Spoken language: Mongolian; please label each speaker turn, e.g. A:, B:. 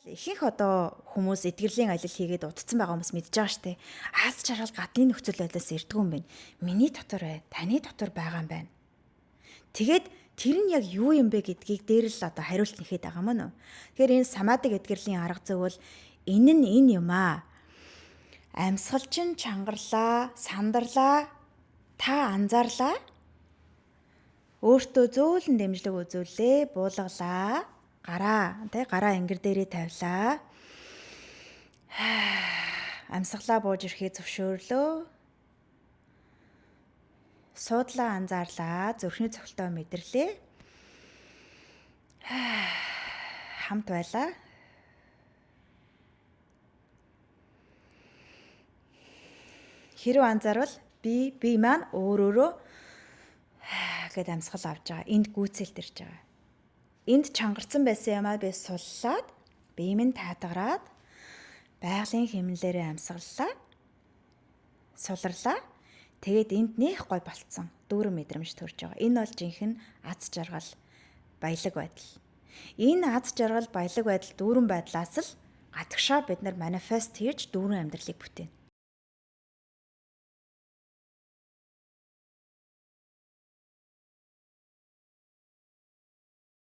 A: Ихэнх одоо хүмүүс эдгэрлийн аялал хийгээд удацсан байгаа хүмүүс мэдж байгаа штэ. Аз жаргал гадны нөхцөл байдлаас ирдгүй юм байна. Миний дотор бай, таны дотор байгаа юм байна. Тэгээд тэр нь яг юу юм бэ гэдгийг дээр л одоо хариулт нэхэд байгаа мөн үү. Тэгэхээр энэ самадаг эдгэрлийн арга зүй бол энэ юм аа. Амьсгалчин чангарлаа, сандарлаа, та анзаарлаа. Өөртөө зөөлөн дэмжлэг үзүүлээ, буулгалаа. Гараа ингэр дээрээ тавилаа. Амьсгалаа бууж ирэхээ зөвшөөрлөө. Суудлаа анзаарлаа, зүрхний цогцолтоо мэдэрлээ. Хамт байлаа. Хэрв анзаарвал би маань өөрөөрөө гэд амьсгал авч байгаа. Энд гүйцэлд ирж байгаа. Энд чангарсан байсан юмаа би суллаад, бие минь таатгараад, байгалийн хэмнэлээрээ амьсгаллаа. Суларлаа. Тэгээд энд нэх гой болцсон. Дүүрэн мэдрэмж төрж байгаа. Энэ бол жинхэнэ аз жаргал, баялаг байдал. Энэ аз жаргал, баялаг байдал дүүрэн байдлаас л гадагшаа бид нар манифест хийж дүүрэн амьдралыг бүтээнэ.